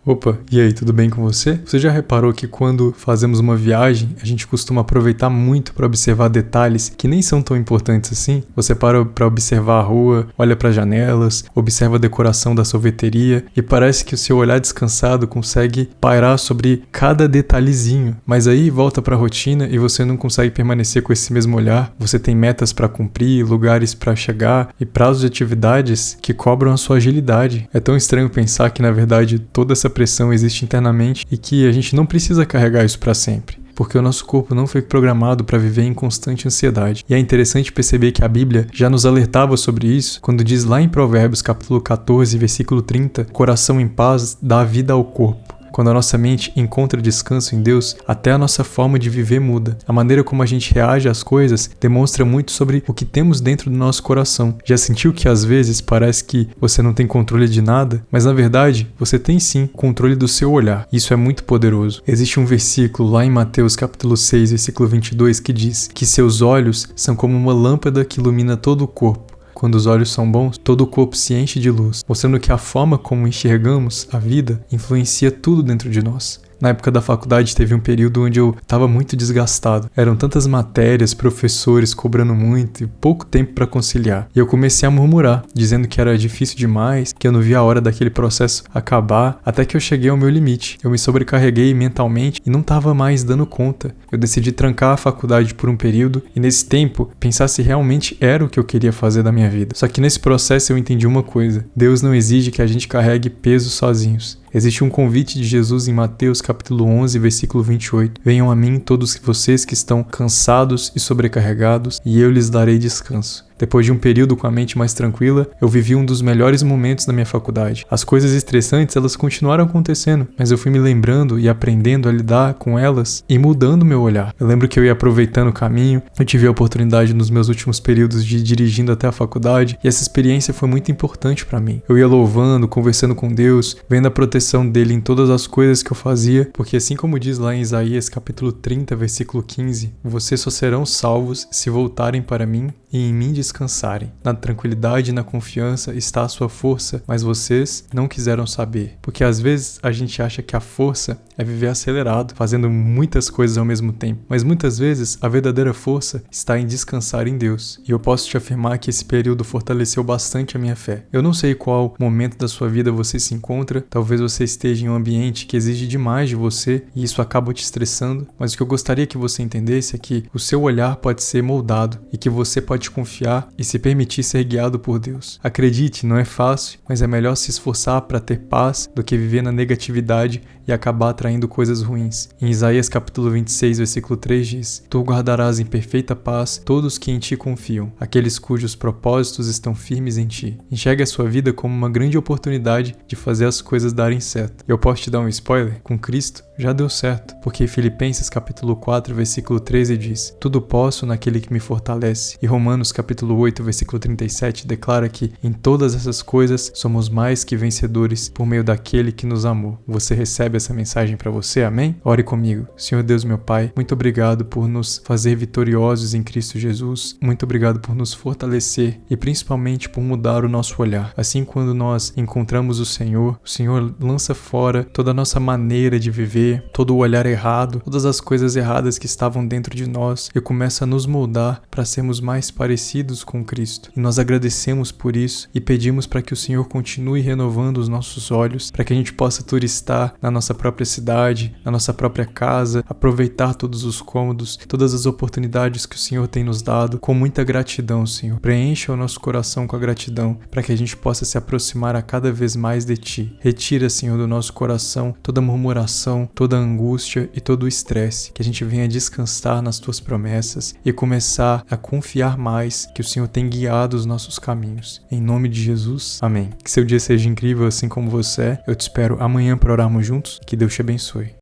Opa, e aí, tudo bem com você? Você já reparou que quando fazemos uma viagem, a gente costuma aproveitar muito para observar detalhes que nem são tão importantes assim? Você para para observar a rua, olha para as janelas, observa a decoração da sorveteria e parece que o seu olhar descansado consegue pairar sobre cada detalhezinho. Mas aí volta para a rotina e você não consegue permanecer com esse mesmo olhar. Você tem metas para cumprir, lugares para chegar e prazos de atividades que cobram a sua agilidade. É tão estranho pensar que na verdade toda essa pressão existe internamente e que a gente não precisa carregar isso para sempre, porque o nosso corpo não foi programado para viver em constante ansiedade. E é interessante perceber que a Bíblia já nos alertava sobre isso quando diz lá em Provérbios capítulo 14, versículo 30, coração em paz dá vida ao corpo. Quando a nossa mente encontra descanso em Deus, até a nossa forma de viver muda. A maneira como a gente reage às coisas demonstra muito sobre o que temos dentro do nosso coração. Já sentiu que às vezes parece que você não tem controle de nada? Mas na verdade, você tem sim controle do seu olhar. Isso é muito poderoso. Existe um versículo lá em Mateus capítulo 6, versículo 22 que diz que seus olhos são como uma lâmpada que ilumina todo o corpo. Quando os olhos são bons, todo o corpo se enche de luz, mostrando que a forma como enxergamos a vida influencia tudo dentro de nós. Na época da faculdade teve um período onde eu estava muito desgastado. Eram tantas matérias, professores cobrando muito e pouco tempo para conciliar. E eu comecei a murmurar, dizendo que era difícil demais, que eu não via a hora daquele processo acabar, até que eu cheguei ao meu limite. Eu me sobrecarreguei mentalmente e não estava mais dando conta. Eu decidi trancar a faculdade por um período e nesse tempo pensar se realmente era o que eu queria fazer da minha vida. Só que nesse processo eu entendi uma coisa: Deus não exige que a gente carregue peso sozinhos. Existe um convite de Jesus em Mateus capítulo 11, versículo 28. Venham a mim todos vocês que estão cansados e sobrecarregados, e eu lhes darei descanso. Depois de um período com a mente mais tranquila, eu vivi um dos melhores momentos da minha faculdade. As coisas estressantes, elas continuaram acontecendo, mas eu fui me lembrando e aprendendo a lidar com elas e mudando meu olhar. Eu lembro que eu ia aproveitando o caminho, eu tive a oportunidade nos meus últimos períodos de ir dirigindo até a faculdade, e essa experiência foi muito importante para mim. Eu ia louvando, conversando com Deus, vendo a proteção dele em todas as coisas que eu fazia, porque assim como diz lá em Isaías capítulo 30, versículo 15, vocês só serão salvos se voltarem para mim e em mim descansarem. Na tranquilidade e na confiança está a sua força, mas vocês não quiseram saber. Porque às vezes a gente acha que a força é viver acelerado, fazendo muitas coisas ao mesmo tempo. Mas muitas vezes a verdadeira força está em descansar em Deus. E eu posso te afirmar que esse período fortaleceu bastante a minha fé. Eu não sei qual momento da sua vida você se encontra, talvez você esteja em um ambiente que exige demais de você e isso acaba te estressando, mas o que eu gostaria que você entendesse é que o seu olhar pode ser moldado e que você pode confiar e se permitir ser guiado por Deus. Acredite, não é fácil, mas é melhor se esforçar para ter paz do que viver na negatividade e acabar atraindo coisas ruins. Em Isaías capítulo 26, versículo 3 diz: Tu guardarás em perfeita paz todos que em ti confiam, aqueles cujos propósitos estão firmes em ti. Enxergue a sua vida como uma grande oportunidade de fazer as coisas darem certo. Eu posso te dar um spoiler? Com Cristo já deu certo, porque Filipenses capítulo 4, versículo 13 diz: Tudo posso naquele que me fortalece. E Romanos capítulo 8, versículo 37 declara que em todas essas coisas somos mais que vencedores por meio daquele que nos amou. Você recebe essa mensagem para você, amém? Ore comigo. Senhor Deus, meu Pai, muito obrigado por nos fazer vitoriosos em Cristo Jesus. Muito obrigado por nos fortalecer e principalmente por mudar o nosso olhar. Assim, quando nós encontramos o Senhor lança fora toda a nossa maneira de viver, todo o olhar errado, todas as coisas erradas que estavam dentro de nós e começa a nos moldar para sermos mais parecidos com Cristo. E nós agradecemos por isso e pedimos para que o Senhor continue renovando os nossos olhos, para que a gente possa turistar na nossa própria cidade, na nossa própria casa, aproveitar todos os cômodos, todas as oportunidades que o Senhor tem nos dado com muita gratidão, Senhor. Preencha o nosso coração com a gratidão para que a gente possa se aproximar a cada vez mais de Ti. Retira, Senhor, do nosso coração toda murmuração, toda angústia e todo o estresse, que a gente venha descansar nas Tuas promessas e começar a confiar mais que o Senhor tem guiado os nossos caminhos. Em nome de Jesus, amém. Que seu dia seja incrível assim como você é. Eu te espero amanhã para orarmos juntos. Que Deus te abençoe.